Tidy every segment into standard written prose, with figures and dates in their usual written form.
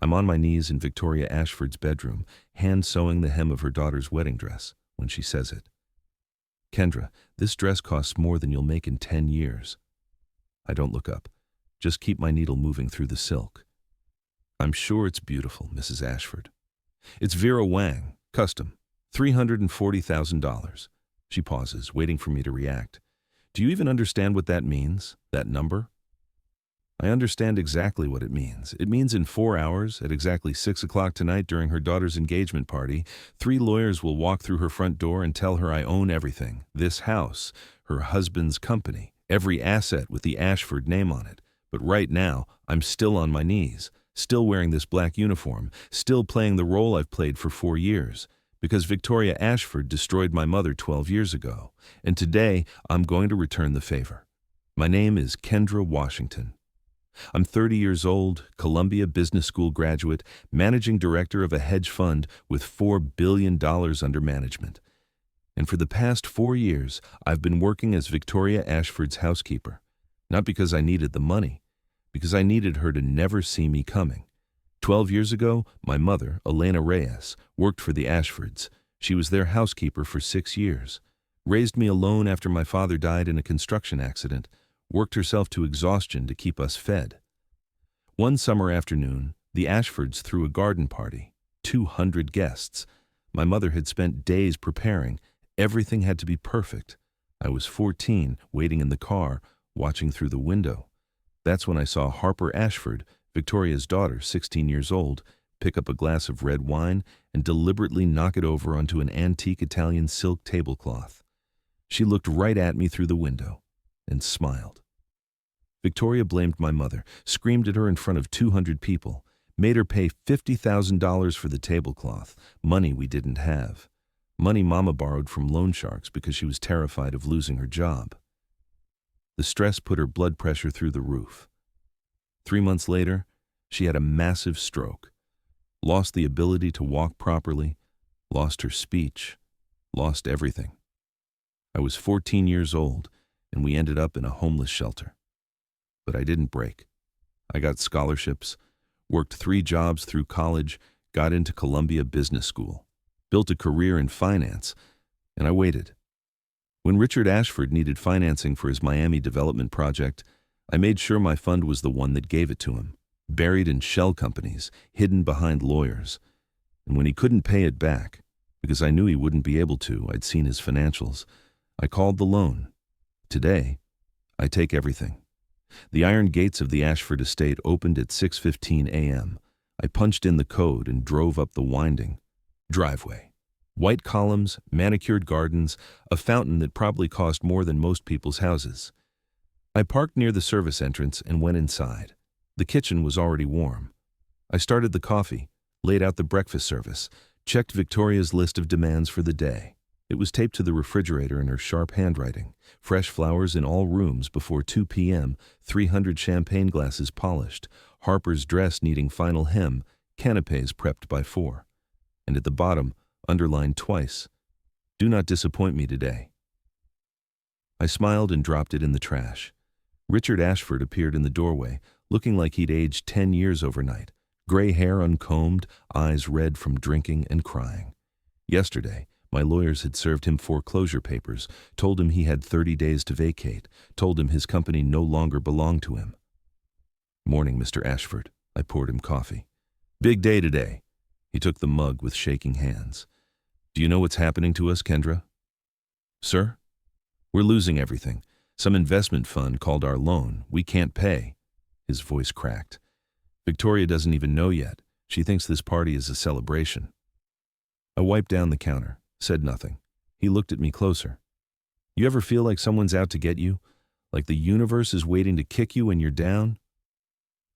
I'm on my knees in Victoria Ashford's bedroom, hand sewing the hem of her daughter's wedding dress, when she says it. "Kendra, this dress costs more than you'll make in 10 years. I don't look up. Just keep my needle moving through the silk. "I'm sure it's beautiful, Mrs. Ashford. It's Vera Wang, custom, $340,000. She pauses, waiting for me to react. "Do you even understand what that means, that number?" I understand exactly what it means. It means in 4 hours, at exactly 6 o'clock tonight during her daughter's engagement party, 3 lawyers will walk through her front door and tell her I own everything, this house, her husband's company, every asset with the Ashford name on it. But right now, I'm still on my knees, still wearing this black uniform, still playing the role I've played for 4 years, because Victoria Ashford destroyed my mother 12 years ago, and today I'm going to return the favor. My name is Kendra Washington. I'm 30 years old, Columbia Business School graduate, managing director of a hedge fund with $4 billion under management. And for the past 4 years, I've been working as Victoria Ashford's housekeeper, not because I needed the money, because I needed her to never see me coming. 12 years ago, my mother, Elena Reyes, worked for the Ashfords. She was their housekeeper for 6 years, raised me alone after my father died in a construction accident, worked herself to exhaustion to keep us fed. One summer afternoon, the Ashfords threw a garden party, 200 guests. My mother had spent days preparing. Everything had to be perfect. I was 14, waiting in the car, watching through the window. That's when I saw Harper Ashford, Victoria's daughter, 16 years old, pick up a glass of red wine and deliberately knock it over onto an antique Italian silk tablecloth. She looked right at me through the window and smiled. Victoria blamed my mother, screamed at her in front of 200 people, made her pay $50,000 for the tablecloth, money we didn't have. Money Mama borrowed from loan sharks because she was terrified of losing her job. The stress put her blood pressure through the roof. 3 months later, she had a massive stroke, lost the ability to walk properly, lost her speech, lost everything. I was 14 years old, and we ended up in a homeless shelter. But I didn't break. I got scholarships, worked 3 jobs through college, got into Columbia Business School, built a career in finance, and I waited. When Richard Ashford needed financing for his Miami development project, I made sure my fund was the one that gave it to him, buried in shell companies, hidden behind lawyers. And when he couldn't pay it back, because I knew he wouldn't be able to, I'd seen his financials, I called the loan. Today, I take everything. The iron gates of the Ashford estate opened at 6:15 a.m. I punched in the code and drove up the winding driveway. White columns, manicured gardens, a fountain that probably cost more than most people's houses. I parked near the service entrance and went inside. The kitchen was already warm. I started the coffee, laid out the breakfast service, checked Victoria's list of demands for the day. It was taped to the refrigerator in her sharp handwriting. Fresh flowers in all rooms before 2 p.m., 300 champagne glasses polished, Harper's dress needing final hem, canapes prepped by 4. And at the bottom, underlined twice, "Do not disappoint me today." I smiled and dropped it in the trash. Richard Ashford appeared in the doorway, looking like he'd aged 10 years overnight, gray hair uncombed, eyes red from drinking and crying. Yesterday, my lawyers had served him foreclosure papers, told him he had 30 days to vacate, told him his company no longer belonged to him. "Morning, Mr. Ashford." I poured him coffee. "Big day today." He took the mug with shaking hands. "Do you know what's happening to us, Kendra?" "Sir?" "We're losing everything. Some investment fund called our loan. We can't pay." His voice cracked. "Victoria doesn't even know yet. She thinks this party is a celebration." I wiped down the counter, said nothing. He looked at me closer. "You ever feel like someone's out to get you? Like the universe is waiting to kick you when you're down?"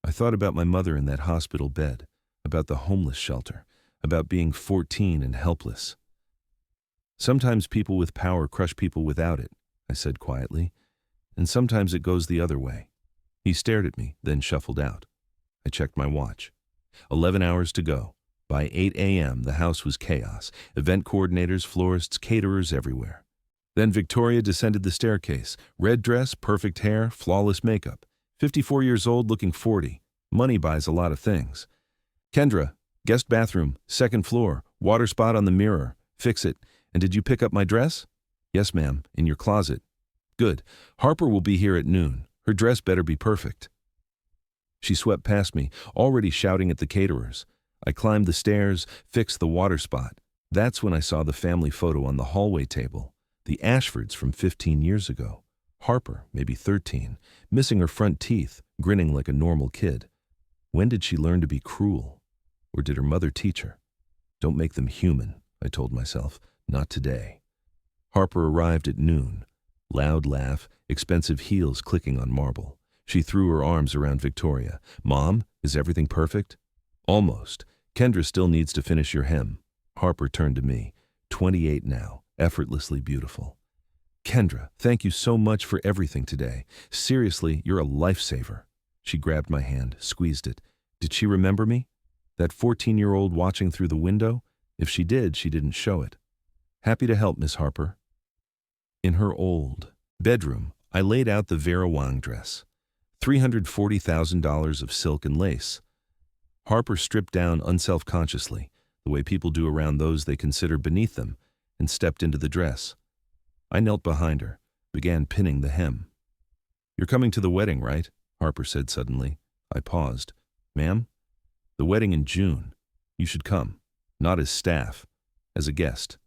I thought about my mother in that hospital bed, about the homeless shelter, about being 14 and helpless. "Sometimes people with power crush people without it," I said quietly, "and sometimes it goes the other way." He stared at me, then shuffled out. I checked my watch. 11 hours to go. By 8 a.m., the house was chaos. Event coordinators, florists, caterers everywhere. Then Victoria descended the staircase. Red dress, perfect hair, flawless makeup. 54 years old, looking 40. Money buys a lot of things. Kendra, guest bathroom, second floor, water spot on the mirror. Fix it. And did you pick up my dress? Yes, ma'am, in your closet. Good. Harper will be here at noon. Her dress better be perfect. She swept past me, already shouting at the caterers. I climbed the stairs, fixed the water spot. That's when I saw the family photo on the hallway table. The Ashfords from 15 years ago. Harper, maybe 13, missing her front teeth, grinning like a normal kid. When did she learn to be cruel? Or did her mother teach her? Don't make them human, I told myself. Not today. Harper arrived at noon. Loud laugh, expensive heels clicking on marble. She threw her arms around Victoria. Mom, is everything perfect? Almost. Kendra still needs to finish your hem. Harper turned to me. 28 now, effortlessly beautiful. Kendra, thank you so much for everything today. Seriously, you're a lifesaver. She grabbed my hand, squeezed it. Did she remember me? That 14-year-old watching through the window? If she did, she didn't show it. Happy to help, Miss Harper. In her old bedroom, I laid out the Vera Wang dress. $340,000 of silk and lace. Harper stripped down unselfconsciously, the way people do around those they consider beneath them, and stepped into the dress. I knelt behind her, began pinning the hem. You're coming to the wedding, right? Harper said suddenly. I paused. Ma'am? The wedding in June. You should come. Not as staff, as a guest.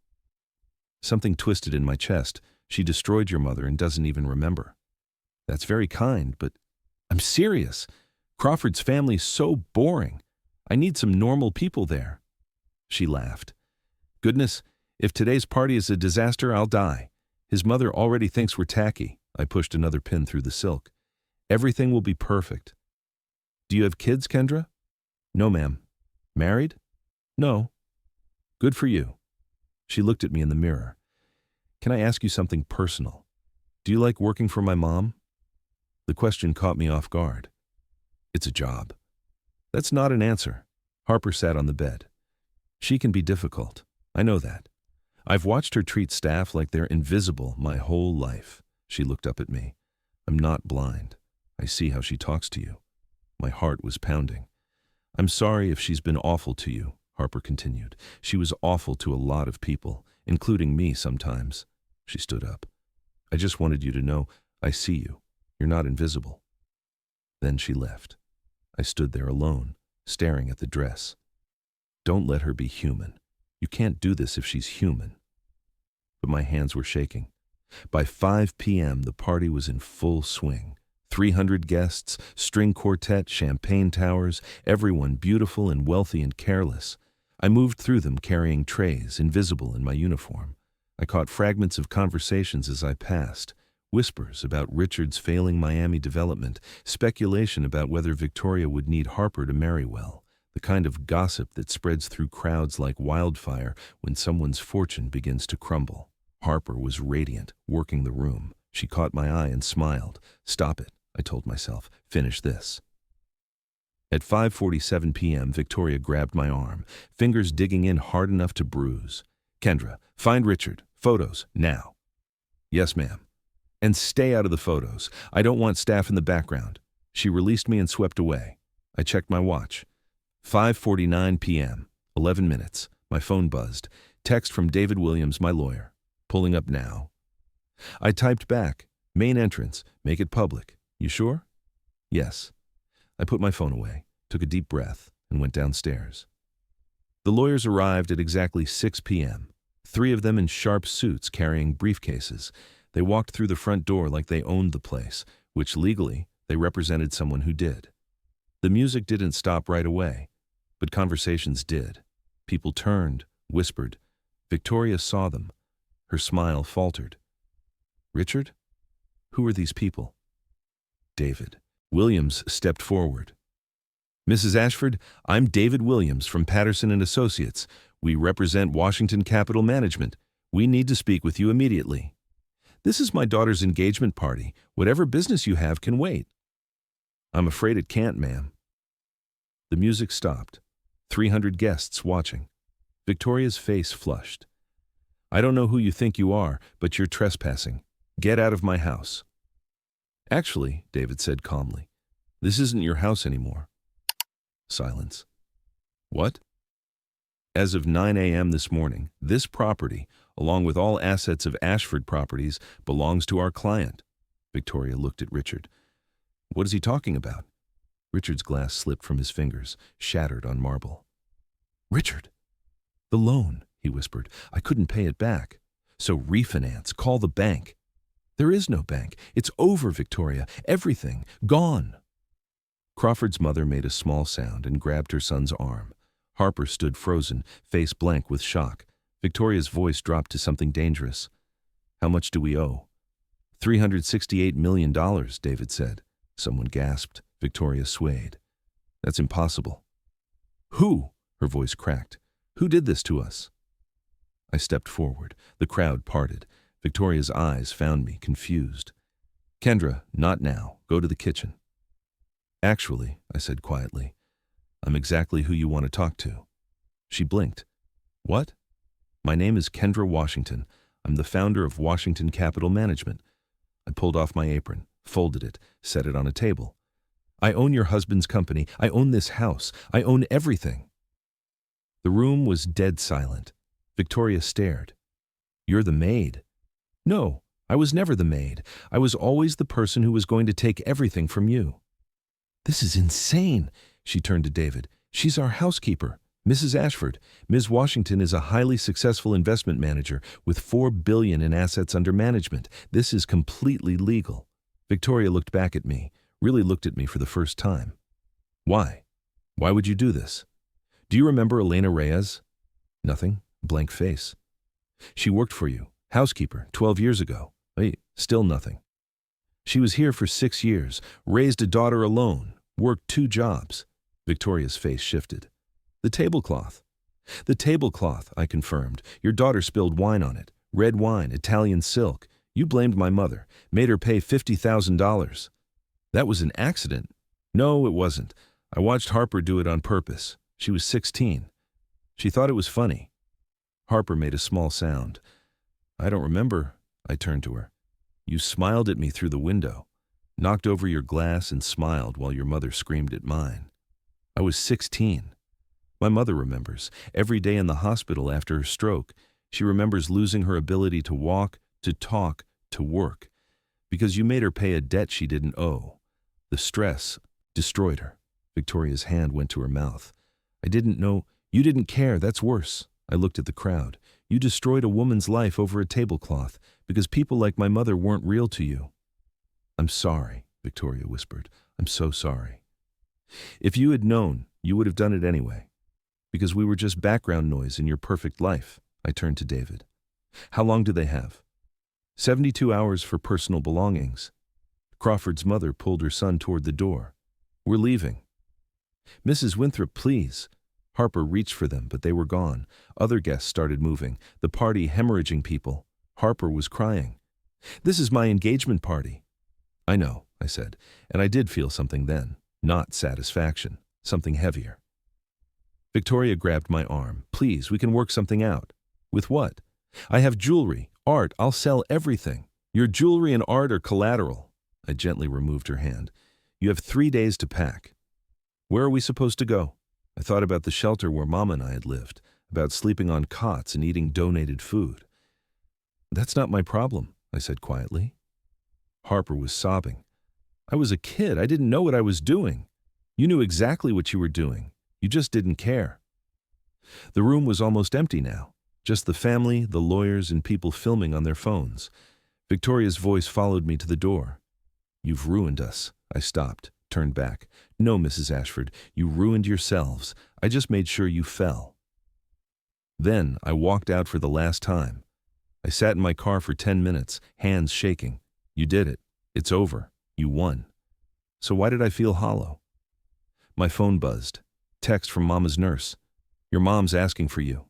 Something twisted in my chest. She destroyed your mother and doesn't even remember. That's very kind, but I'm serious. Crawford's family's so boring. I need some normal people there. She laughed. Goodness, if today's party is a disaster, I'll die. His mother already thinks we're tacky. I pushed another pin through the silk. Everything will be perfect. Do you have kids, Kendra? No, ma'am. Married? No. Good for you. She looked at me in the mirror. Can I ask you something personal? Do you like working for my mom? The question caught me off guard. It's a job. That's not an answer. Harper sat on the bed. She can be difficult. I know that. I've watched her treat staff like they're invisible my whole life. She looked up at me. I'm not blind. I see how she talks to you. My heart was pounding. I'm sorry if she's been awful to you, Harper continued. She was awful to a lot of people, including me sometimes. She stood up. I just wanted you to know I see you. You're not invisible. Then she left. I stood there alone, staring at the dress. Don't let her be human. You can't do this if she's human. But my hands were shaking. By 5 p.m., the party was in full swing. 300 guests, string quartet, champagne towers, everyone beautiful and wealthy and careless. I moved through them carrying trays, invisible in my uniform. I caught fragments of conversations as I passed. Whispers about Richard's failing Miami development, speculation about whether Victoria would need Harper to marry well, the kind of gossip that spreads through crowds like wildfire when someone's fortune begins to crumble. Harper was radiant, working the room. She caught my eye and smiled. Stop it, I told myself. Finish this. At 5:47 p.m., Victoria grabbed my arm, fingers digging in hard enough to bruise. Kendra, find Richard. Photos, now. Yes, ma'am. And stay out of the photos. I don't want staff in the background. She released me and swept away. I checked my watch. 5:49 p.m., 11 minutes. My phone buzzed. Text from David Williams, my lawyer. Pulling up now. I typed back. Main entrance. Make it public. You sure? Yes. I put my phone away, took a deep breath, and went downstairs. The lawyers arrived at exactly 6 p.m., 3 of them in sharp suits carrying briefcases. They walked through the front door like they owned the place, which legally they represented someone who did. The music didn't stop right away, but conversations did. People turned, whispered. Victoria saw them. Her smile faltered. Richard? Who are these people? David. Williams stepped forward. Mrs. Ashford, I'm David Williams from Patterson & Associates. We represent Washington Capital Management. We need to speak with you immediately. This is my daughter's engagement party. Whatever business you have can wait. I'm afraid it can't, ma'am. The music stopped. 300 guests watching. Victoria's face flushed. I don't know who you think you are, but you're trespassing. Get out of my house. Actually, David said calmly, this isn't your house anymore. Silence. What? As of 9 a.m. this morning, this property, along with all assets of Ashford Properties, belongs to our client. Victoria looked at Richard. What is he talking about? Richard's glass slipped from his fingers, shattered on marble. Richard! The loan, he whispered. I couldn't pay it back. So refinance, call the bank. There is no bank. It's over, Victoria. Everything. Gone. Crawford's mother made a small sound and grabbed her son's arm. Harper stood frozen, face blank with shock. Victoria's voice dropped to something dangerous. How much do we owe? $368 million, David said. Someone gasped. Victoria swayed. That's impossible. Who? Her voice cracked. Who did this to us? I stepped forward. The crowd parted. Victoria's eyes found me, confused. Kendra, not now. Go to the kitchen. Actually, I said quietly, I'm exactly who you want to talk to. She blinked. What? My name is Kendra Washington. I'm the founder of Washington Capital Management. I pulled off my apron, folded it, set it on a table. I own your husband's company. I own this house. I own everything. The room was dead silent. Victoria stared. You're the maid. No, I was never the maid. I was always the person who was going to take everything from you. This is insane, she turned to David. She's our housekeeper, Mrs. Ashford. Ms. Washington is a highly successful investment manager with $4 billion in assets under management. This is completely legal. Victoria looked back at me, really looked at me for the first time. Why? Why would you do this? Do you remember Elena Reyes? Nothing. Blank face. She worked for you, housekeeper, 12 years ago. Wait, still nothing. She was here for 6 years, raised a daughter alone, worked 2 jobs. Victoria's face shifted. The tablecloth. The tablecloth, I confirmed. Your daughter spilled wine on it. Red wine, Italian silk. You blamed my mother, made her pay $50,000. That was an accident. No, it wasn't. I watched Harper do it on purpose. She was 16. She thought it was funny. Harper made a small sound. I don't remember. I turned to her. You smiled at me through the window, knocked over your glass and smiled while your mother screamed at mine. I was 16. My mother remembers. Every day in the hospital after her stroke, she remembers losing her ability to walk, to talk, to work, because you made her pay a debt she didn't owe. The stress destroyed her. Victoria's hand went to her mouth. I didn't know. You didn't care. That's worse. I looked at the crowd. You destroyed a woman's life over a tablecloth because people like my mother weren't real to you. I'm sorry, Victoria whispered. I'm so sorry. If you had known, you would have done it anyway. Because we were just background noise in your perfect life. I turned to David. How long do they have? 72 hours for personal belongings. Crawford's mother pulled her son toward the door. We're leaving. Mrs. Winthrop, please. Harper reached for them, but they were gone. Other guests started moving, the party hemorrhaging people. Harper was crying. This is my engagement party. I know, I said, and I did feel something then. Not satisfaction, something heavier. Victoria grabbed my arm. Please, we can work something out. With what? I have jewelry, art, I'll sell everything. Your jewelry and art are collateral. I gently removed her hand. You have 3 days to pack. Where are we supposed to go? I thought about the shelter where Mama and I had lived, about sleeping on cots and eating donated food. That's not my problem, I said quietly. Harper was sobbing. I was a kid. I didn't know what I was doing. You knew exactly what you were doing. You just didn't care. The room was almost empty now. Just the family, the lawyers, and people filming on their phones. Victoria's voice followed me to the door. You've ruined us. I stopped, turned back. No, Mrs. Ashford, you ruined yourselves. I just made sure you fell. Then I walked out for the last time. I sat in my car for 10 minutes, hands shaking. You did it. It's over. You won. So why did I feel hollow? My phone buzzed. Text from Mama's nurse. Your mom's asking for you.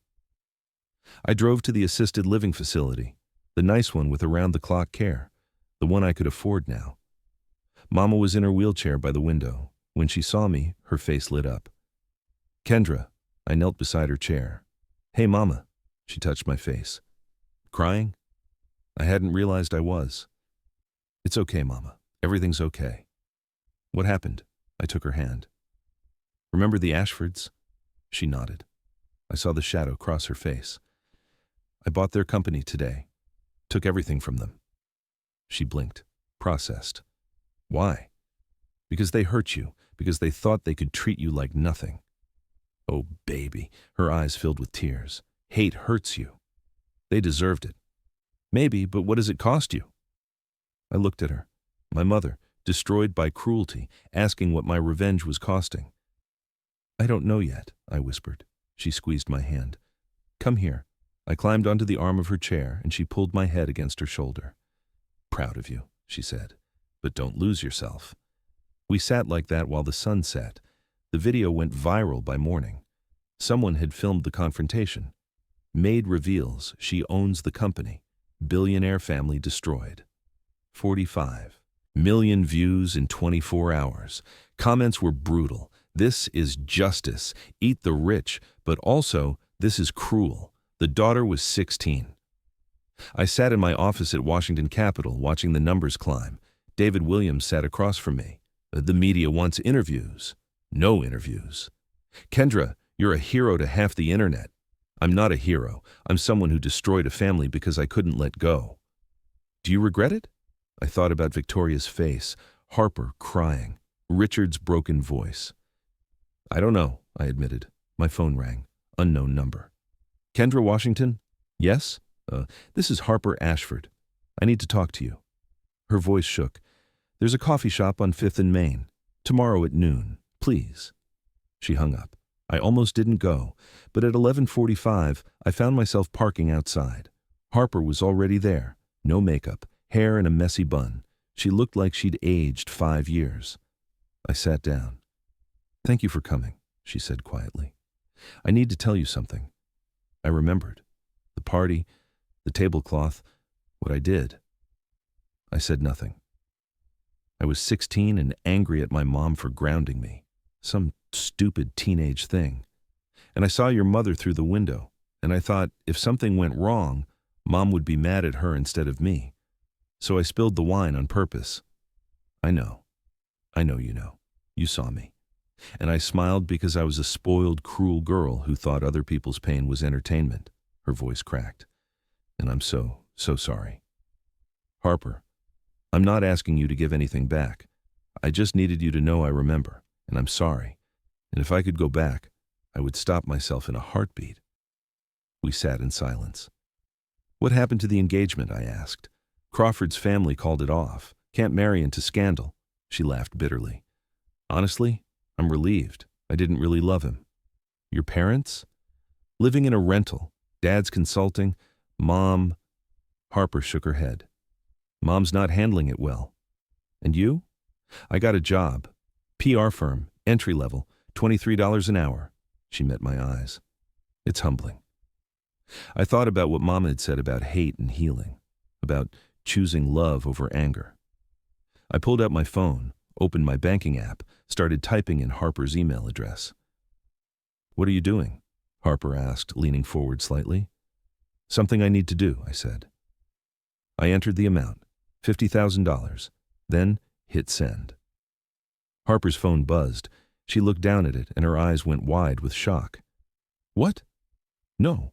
I drove to the assisted living facility, the nice one with around-the-clock care, the one I could afford now. Mama was in her wheelchair by the window. When she saw me, her face lit up. Kendra, I knelt beside her chair. Hey, Mama. She touched my face. Crying? I hadn't realized I was. It's okay, Mama. Everything's okay. What happened? I took her hand. Remember the Ashfords? She nodded. I saw the shadow cross her face. I bought their company today. Took everything from them. She blinked, processed. Why? Because they hurt you, because they thought they could treat you like nothing. Oh, baby, her eyes filled with tears. Hate hurts you. They deserved it. Maybe, but what does it cost you? I looked at her. My mother, destroyed by cruelty, asking what my revenge was costing. I don't know yet, I whispered. She squeezed my hand. Come here. I climbed onto the arm of her chair, and she pulled my head against her shoulder. Proud of you, she said, but don't lose yourself. We sat like that while the sun set. The video went viral by morning. Someone had filmed the confrontation. Maid reveals she owns the company. Billionaire family destroyed. 45 million views in 24 hours. Comments were brutal. This is justice. Eat the rich, but also, this is cruel. The daughter was 16. I sat in my office at Washington Capitol watching the numbers climb. David Williams sat across from me. The media wants interviews. No interviews. Kendra, you're a hero to half the internet. I'm not a hero. I'm someone who destroyed a family because I couldn't let go. Do you regret it? I thought about Victoria's face, Harper crying, Richard's broken voice. I don't know, I admitted. My phone rang. Unknown number. Kendra Washington? Yes? This is Harper Ashford. I need to talk to you. Her voice shook. There's a coffee shop on 5th and Main. Tomorrow at noon. Please. She hung up. I almost didn't go, but at 11:45, I found myself parking outside. Harper was already there. No makeup, hair in a messy bun. She looked like she'd aged 5 years. I sat down. Thank you for coming, she said quietly. I need to tell you something. I remembered. The party, the tablecloth, what I did. I said nothing. I was 16 and angry at my mom for grounding me. Some stupid teenage thing. And I saw your mother through the window, and I thought if something went wrong, Mom would be mad at her instead of me. So I spilled the wine on purpose. I know you know. You saw me. And I smiled because I was a spoiled, cruel girl who thought other people's pain was entertainment. Her voice cracked. And I'm so sorry. Harper, I'm not asking you to give anything back. I just needed you to know I remember, and I'm sorry. And if I could go back, I would stop myself in a heartbeat. We sat in silence. What happened to the engagement? I asked. Crawford's family called it off. Can't marry into scandal. She laughed bitterly. Honestly, I'm relieved. I didn't really love him. Your parents? Living in a rental. Dad's consulting. Mom. Harper shook her head. Mom's not handling it well. And you? I got a job. PR firm, entry level, $23 an hour. She met my eyes. It's humbling. I thought about what Mom had said about hate and healing, about choosing love over anger. I pulled out my phone, opened my banking app, started typing in Harper's email address. What are you doing? Harper asked, leaning forward slightly. Something I need to do, I said. I entered the amount, $50,000, then hit send. Harper's phone buzzed. She looked down at it, and her eyes went wide with shock. What? No.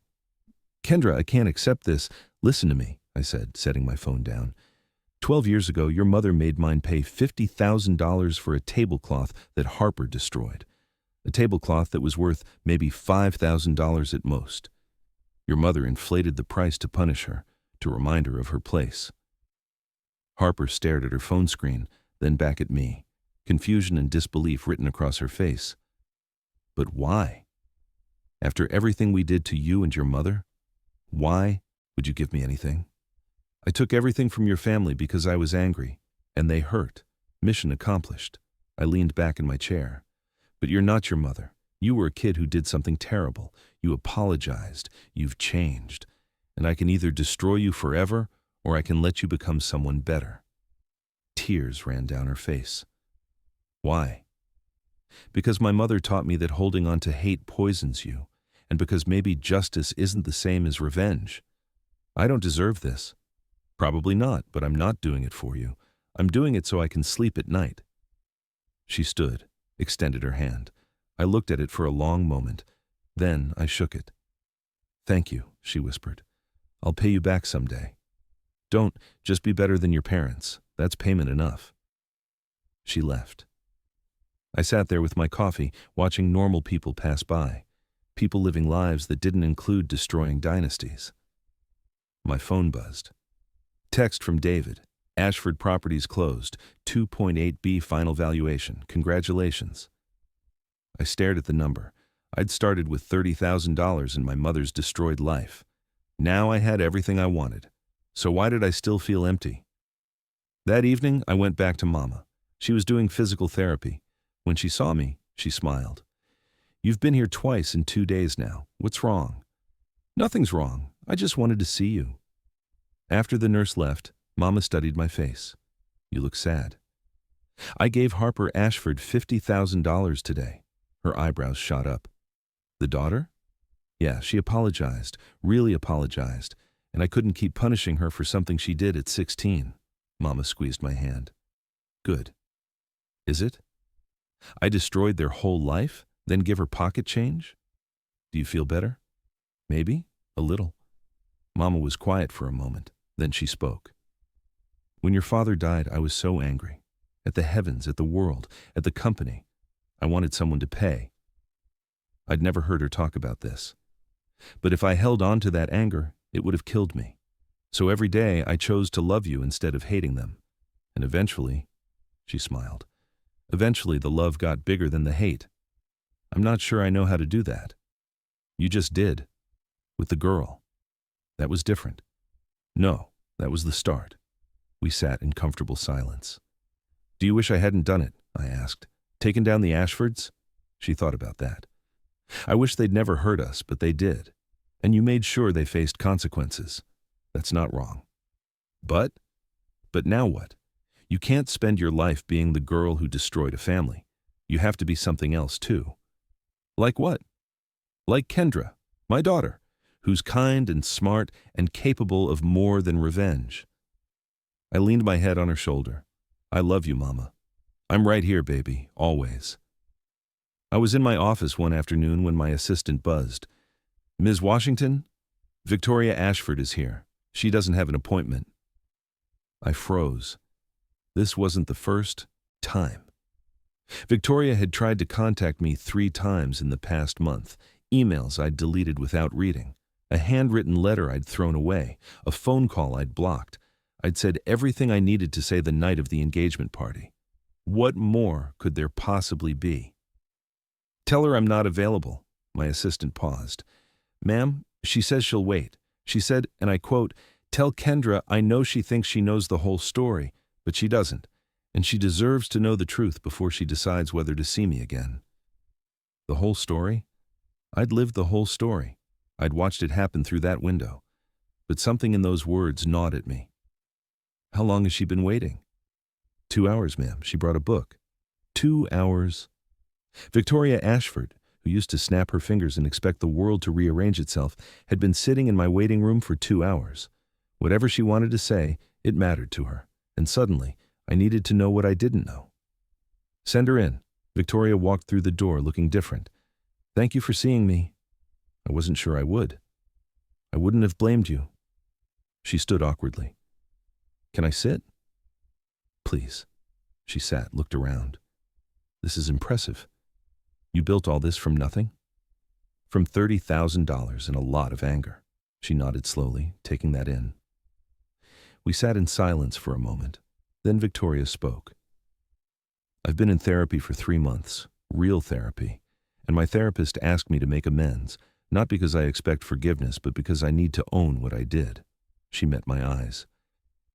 Kendra, I can't accept this. Listen to me, I said, setting my phone down. 12 years ago, your mother made mine pay $50,000 for a tablecloth that Harper destroyed. A tablecloth that was worth maybe $5,000 at most. Your mother inflated the price to punish her, to remind her of her place. Harper stared at her phone screen, then back at me, confusion and disbelief written across her face. But why? After everything we did to you and your mother? Why would you give me anything? I took everything from your family because I was angry, and they hurt. Mission accomplished. I leaned back in my chair. But you're not your mother. You were a kid who did something terrible. You apologized. You've changed. And I can either destroy you forever, or I can let you become someone better. Tears ran down her face. Why? Because my mother taught me that holding on to hate poisons you, and because maybe justice isn't the same as revenge. I don't deserve this. Probably not, but I'm not doing it for you. I'm doing it so I can sleep at night. She stood, extended her hand. I looked at it for a long moment, Then I shook it. "Thank you," she whispered. "I'll pay you back someday. Don't, just be better than your parents. That's payment enough." She left. I sat there with my coffee, watching normal people pass by, people living lives that didn't include destroying dynasties. My phone buzzed. Text from David. "Ashford Properties closed. 2.8B final valuation. Congratulations." I stared at the number. I'd started with $30,000 in my mother's destroyed life. Now I had everything I wanted. So why did I still feel empty? That evening, I went back to Mama. She was doing physical therapy. When she saw me, she smiled. "You've been here twice in 2 days now. What's wrong?" "Nothing's wrong. I just wanted to see you." After the nurse left, Mama studied my face. "You look sad." "I gave Harper Ashford $50,000 today." Her eyebrows shot up. "The daughter?" "Yeah, she apologized, really apologized, and I couldn't keep punishing her for something she did at 16. Mama squeezed my hand. "Good. Is it? I destroyed their whole life, then give her pocket change? Do you feel better?" "Maybe. A little." Mama was quiet for a moment, then she spoke. "When your father died, I was so angry. At the heavens, at the world, at the company. I wanted someone to pay." I'd never heard her talk about this. But if I held on to that anger, it would have killed me. So every day I chose to love you instead of hating them. And eventually, she smiled, eventually the love got bigger than the hate. I'm not sure I know how to do that. You just did. With the girl. That was different. No, that was the start. We sat in comfortable silence. "Do you wish I hadn't done it?" I asked. "Taken down the Ashfords?" She thought about that. "I wish they'd never hurt us, but they did. And you made sure they faced consequences. That's not wrong. But now what? You can't spend your life being the girl who destroyed a family. You have to be something else too." "Like what?" "Like Kendra, my daughter, who's kind and smart and capable of more than revenge." I leaned my head on her shoulder. "I love you, Mama. I'm right here, baby, always." I was in my office one afternoon when my assistant buzzed. "Ms. Washington, Victoria Ashford is here. She doesn't have an appointment." I froze. This wasn't the first time. Victoria had tried to contact me 3 times in the past month, emails I'd deleted without reading, a handwritten letter I'd thrown away, a phone call I'd blocked. I'd said everything I needed to say the night of the engagement party. What more could there possibly be? "Tell her I'm not available." My assistant paused. "Ma'am, she says she'll wait. She said, and I quote, 'Tell Kendra I know she thinks she knows the whole story, but she doesn't, and she deserves to know the truth before she decides whether to see me again.'" The whole story? I'd lived the whole story. I'd watched it happen through that window. But something in those words gnawed at me. "How long has she been waiting?" 2 hours, ma'am. She brought a book." 2 hours? Victoria Ashford, who used to snap her fingers and expect the world to rearrange itself, had been sitting in my waiting room for 2 hours. Whatever she wanted to say, it mattered to her, and suddenly, I needed to know what I didn't know. "Send her in." Victoria walked through the door looking different. "Thank you for seeing me." I wasn't sure I would. I wouldn't have blamed you. She stood awkwardly. "Can I sit?" "Please." She sat, looked around. "This is impressive. You built all this from nothing?" "From $30,000 and a lot of anger." She nodded slowly, taking that in. We sat in silence for a moment. Then Victoria spoke. "I've been in therapy for 3 months, real therapy, and my therapist asked me to make amends, not because I expect forgiveness, but because I need to own what I did." She met my eyes.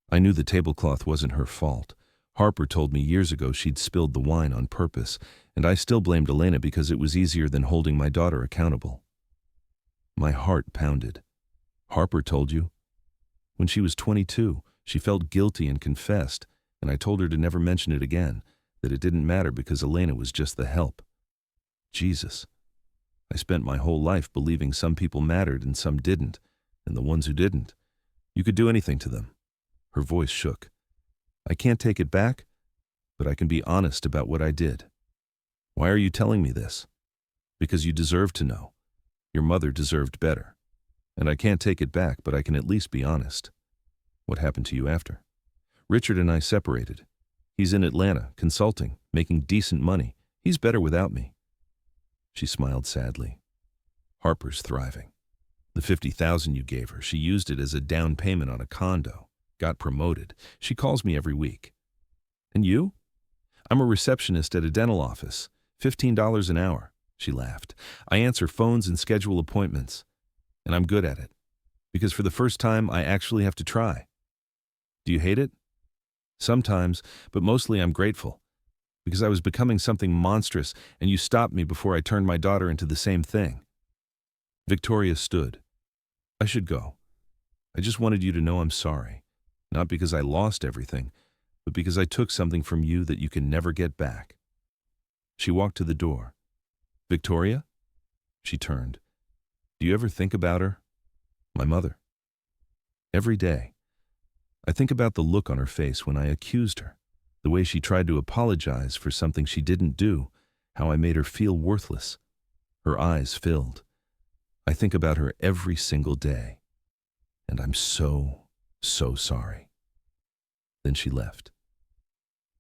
"I knew the tablecloth wasn't her fault. Harper told me years ago she'd spilled the wine on purpose, and I still blamed Elena because it was easier than holding my daughter accountable." My heart pounded. "Harper told you?" "When she was 22, she felt guilty and confessed, and I told her to never mention it again, that it didn't matter because Elena was just the help." Jesus. I spent my whole life believing some people mattered and some didn't, and the ones who didn't, you could do anything to them. Her voice shook. "I can't take it back, but I can be honest about what I did." "Why are you telling me this?" "Because you deserve to know. Your mother deserved better. And I can't take it back, but I can at least be honest. What happened to you after? Richard and I separated. He's in Atlanta, consulting, making decent money. He's better without me. She smiled sadly. Harper's thriving. The $50,000 you gave her, she used it as a down payment on a condo. Got promoted. She calls me every week. And you? I'm a receptionist at a dental office. $15 an hour. She laughed. I answer phones and schedule appointments. And I'm good at it. Because for the first time, I actually have to try. Do you hate it? Sometimes, but mostly I'm grateful. Because I was becoming something monstrous, and you stopped me before I turned my daughter into the same thing. Victoria stood. I should go. I just wanted you to know I'm sorry. Not because I lost everything, but because I took something from you that you can never get back. She walked to the door. Victoria? She turned. Do you ever think about her? My mother. Every day. I think about the look on her face when I accused her, the way she tried to apologize for something she didn't do, how I made her feel worthless. Her eyes filled. I think about her every single day. And I'm so sorry. Then she left.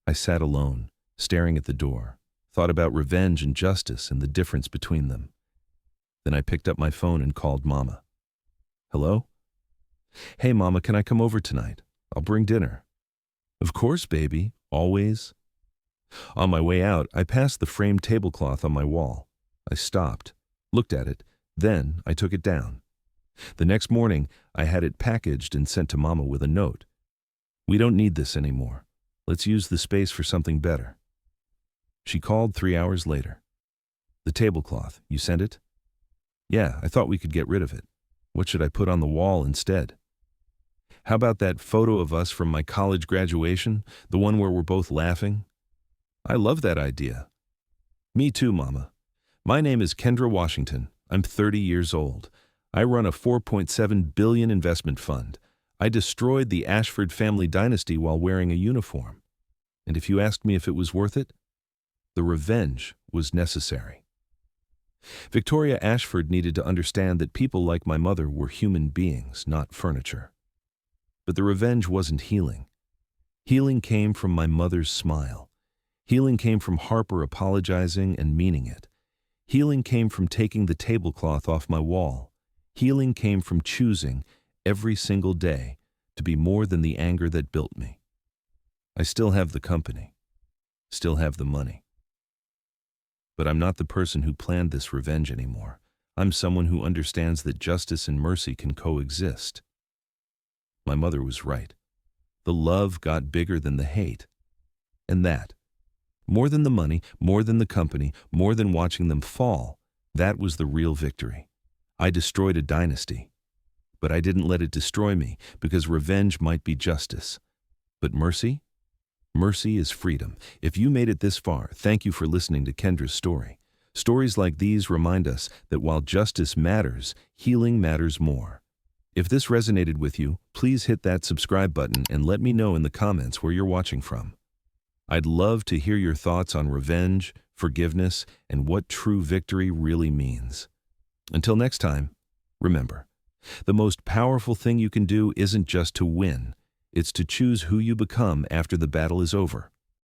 I sat alone, staring at the door, thought about revenge and justice and the difference between them. Then I picked up my phone and called Mama. Hello? Hey, Mama, can I come over tonight? I'll bring dinner. Of course, baby, always. On my way out, I passed the framed tablecloth on my wall. I stopped, looked at it, then I took it down. The next morning, I had it packaged and sent to Mama with a note. We don't need this anymore. Let's use the space for something better. She called 3 hours later. The tablecloth, you sent it? Yeah, I thought we could get rid of it. What should I put on the wall instead? How about that photo of us from my college graduation, the one where we're both laughing? I love that idea. Me too, Mama. My name is Kendra Washington. I'm 30 years old. I run a $4.7 billion investment fund. I destroyed the Ashford family dynasty while wearing a uniform. And if you asked me if it was worth it, the revenge was necessary. Victoria Ashford needed to understand that people like my mother were human beings, not furniture. But the revenge wasn't healing. Healing came from my mother's smile. Healing came from Harper apologizing and meaning it. Healing came from taking the tablecloth off my wall. Healing came from choosing, every single day, to be more than the anger that built me. I still have the company, still have the money. But I'm not the person who planned this revenge anymore. I'm someone who understands that justice and mercy can coexist. My mother was right. The love got bigger than the hate. And that, more than the money, more than the company, more than watching them fall, that was the real victory. I destroyed a dynasty. But I didn't let it destroy me, because revenge might be justice. But mercy? Mercy is freedom. If you made it this far, thank you for listening to Kendra's story. Stories like these remind us that while justice matters, healing matters more. If this resonated with you, please hit that subscribe button and let me know in the comments where you're watching from. I'd love to hear your thoughts on revenge, forgiveness, and what true victory really means. Until next time, remember, the most powerful thing you can do isn't just to win, it's to choose who you become after the battle is over.